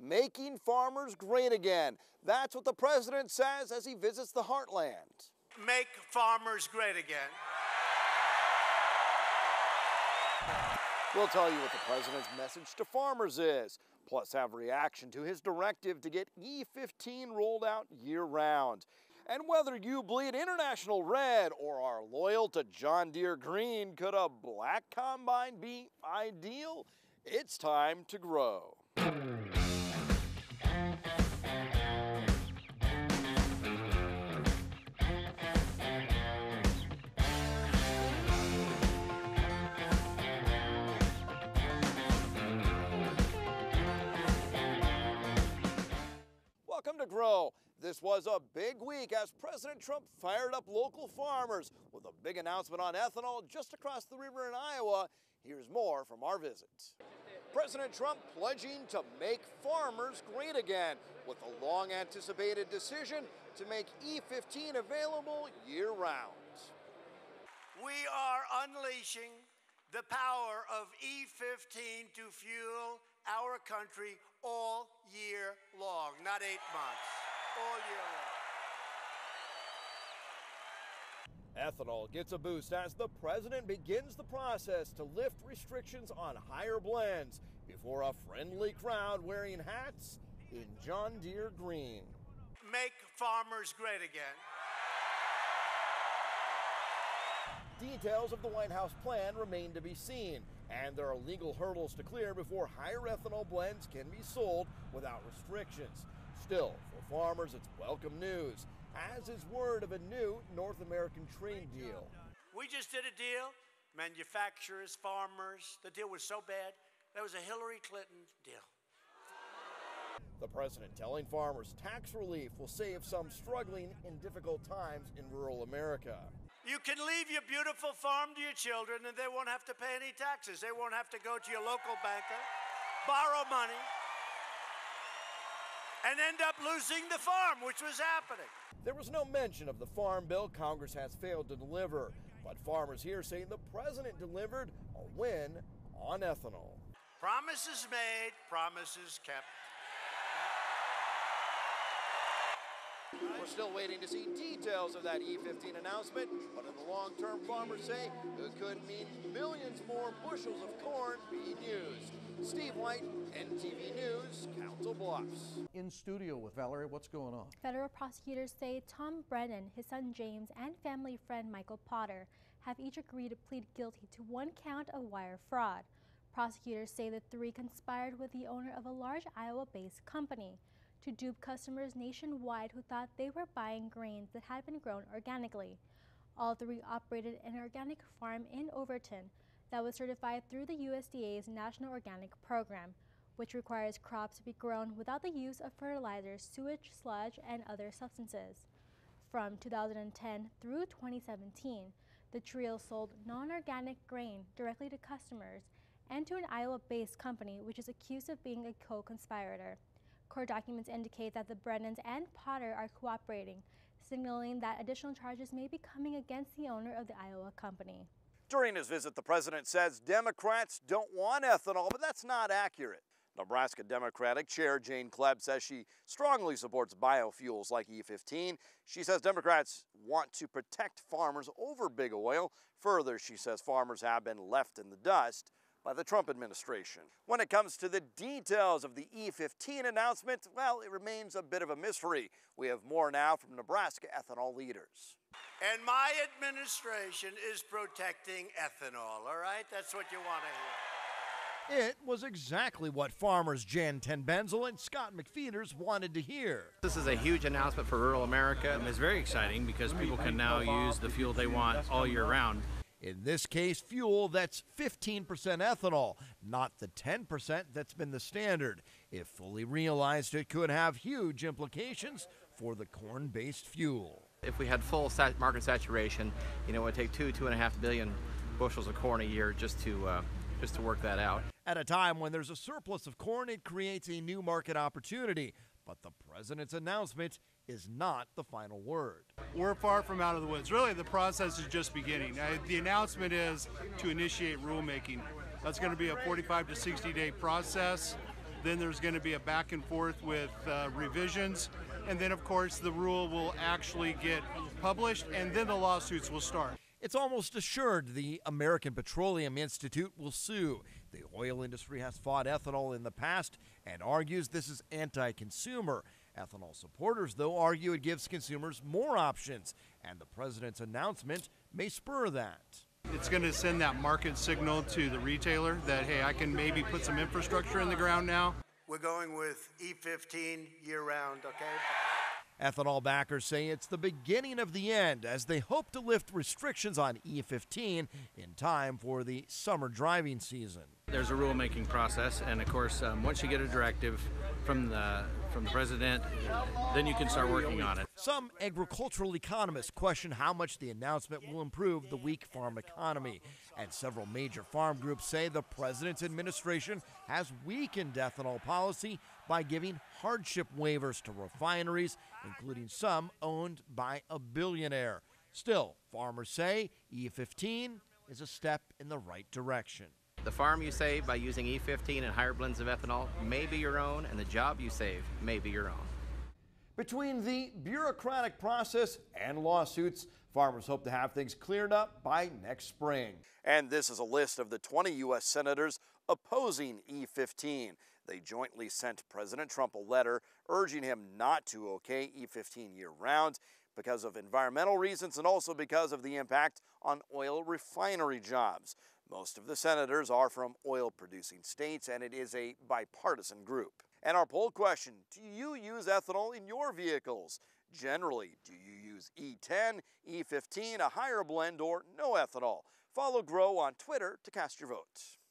making farmers great again. That's what the president says as he visits the heartland. Make farmers great again. We'll tell you what the president's message to farmers is, plus have reaction to his directive to get E15 rolled out year-round. And whether you bleed international red or are loyal to John Deere green, could a black combine be ideal? It's time to grow. Welcome to Grow. This was a big week as President Trump fired up local farmers with a big announcement on ethanol just across the river in Iowa. Here's more from our visit. President Trump pledging to make farmers great again with a long-anticipated decision to make E15 available year-round. We are unleashing the power of E15 to fuel our country all year long, not 8 months, all year long. Ethanol gets a boost as the president begins the process to lift restrictions on higher blends before a friendly crowd wearing hats in John Deere green. Make farmers great again. Details of the White House plan remain to be seen, and there are legal hurdles to clear before higher ethanol blends can be sold without restrictions. Still, for farmers, it's welcome news, as is word of a new North American trade deal. We just did a deal, manufacturers, farmers. The deal was so bad, that was a Hillary Clinton deal. The president telling farmers tax relief will save some struggling in difficult times in rural America. You can leave your beautiful farm to your children and they won't have to pay any taxes. They won't have to go to your local banker, borrow money, and end up losing the farm, which was happening. There was no mention of the farm bill Congress has failed to deliver, but farmers here saying the president delivered a win on ethanol. Promises made, promises kept. We're still waiting to see details of that E15 announcement, but in the long term, farmers say it could mean millions more bushels of corn being used. Steve White, NTV News, Council Bluffs. In studio with Valerie, what's going on? Federal prosecutors say Tom Brennan, his son James, and family friend Michael Potter have each agreed to plead guilty to one count of wire fraud. Prosecutors say the three conspired with the owner of a large Iowa-based company to dupe customers nationwide who thought they were buying grains that had been grown organically. All three operated an organic farm in Overton that was certified through the USDA's National Organic Program, which requires crops to be grown without the use of fertilizers, sewage, sludge, and other substances. From 2010 through 2017, the trio sold non-organic grain directly to customers and to an Iowa-based company which is accused of being a co-conspirator. Court documents indicate that the Brennans and Potter are cooperating, signaling that additional charges may be coming against the owner of the Iowa company. During his visit, the president says Democrats don't want ethanol, but that's not accurate. Nebraska Democratic Chair Jane Klebb says she strongly supports biofuels like E15. She says Democrats want to protect farmers over big oil. Further, she says farmers have been left in the dust by the Trump administration. When it comes to the details of the E15 announcement, well, it remains a bit of a mystery. We have more now from Nebraska ethanol leaders. And my administration is protecting ethanol, all right? That's what you want to hear. It was exactly what farmers Jan Ten Benzel and Scott McFeeters wanted to hear. This is a huge announcement for rural America. It's very exciting because people can now use the fuel they want all year round. In this case, fuel that's 15% ethanol, not the 10% that's been the standard. If fully realized, it could have huge implications for the corn-based fuel. If we had full market saturation, it would take 2.5 billion bushels of corn a year just to work that out. At a time when there's a surplus of corn, it creates a new market opportunity. But the president's announcement is not the final word. We're far from out of the woods. Really, the process is just beginning. The announcement is to initiate rulemaking. That's going to be a 45 to 60 day process. Then there's going to be a back and forth with revisions. And then, of course, the rule will actually get published, and then the lawsuits will start. It's almost assured the American Petroleum Institute will sue. The oil industry has fought ethanol in the past and argues this is anti-consumer. Ethanol supporters, though, argue it gives consumers more options, and the president's announcement may spur that. It's going to send that market signal to the retailer that, hey, I can maybe put some infrastructure in the ground now. We're going with E15 year-round, okay? Ethanol backers say it's the beginning of the end as they hope to lift restrictions on E15 in time for the summer driving season. There's a rulemaking process, and of course, once you get a directive from the president, then you can start working on it. Some agricultural economists question how much the announcement will improve the weak farm economy, and several major farm groups say the president's administration has weakened ethanol policy by giving hardship waivers to refineries, including some owned by a billionaire. Still, farmers say E15 is a step in the right direction. The farm you save by using E15 and higher blends of ethanol may be your own, and the job you save may be your own. Between the bureaucratic process and lawsuits, farmers hope to have things cleared up by next spring. And this is a list of the 20 U.S. senators opposing E15. They jointly sent President Trump a letter urging him not to okay E15 year-round because of environmental reasons and also because of the impact on oil refinery jobs. Most of the senators are from oil-producing states, and it is a bipartisan group. And our poll question, do you use ethanol in your vehicles? Generally, do you use E10, E15, a higher blend, or no ethanol? Follow Grow on Twitter to cast your vote.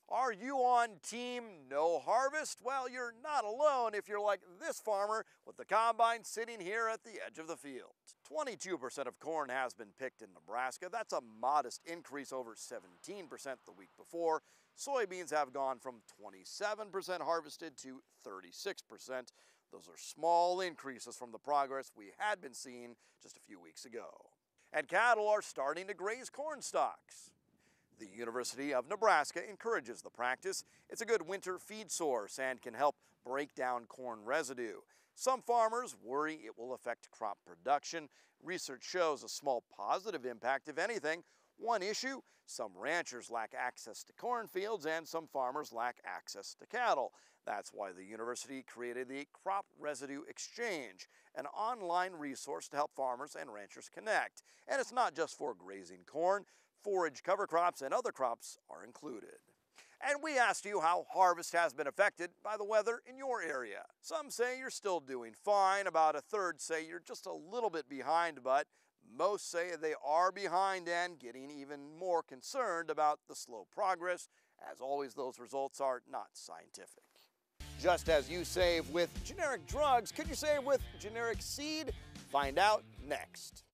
Are you on team no harvest? Well, you're not alone if you're like this farmer with the combine sitting here at the edge of the field. 22% of corn has been picked in Nebraska. That's a modest increase over 17% the week before. Soybeans have gone from 27% harvested to 36%. Those are small increases from the progress we had been seeing just a few weeks ago. And cattle are starting to graze corn stalks. The University of Nebraska encourages the practice. It's a good winter feed source and can help break down corn residue. Some farmers worry it will affect crop production. Research shows a small positive impact, if anything. One issue, some ranchers lack access to cornfields and some farmers lack access to cattle. That's why the university created the Crop Residue Exchange, an online resource to help farmers and ranchers connect. And it's not just for grazing corn. Forage cover crops and other crops are included. And we asked you how harvest has been affected by the weather in your area. Some say you're still doing fine, about a third say you're just a little bit behind, but most say they are behind and getting even more concerned about the slow progress. As always, those results are not scientific. Just as you save with generic drugs, could you save with generic seed? Find out next.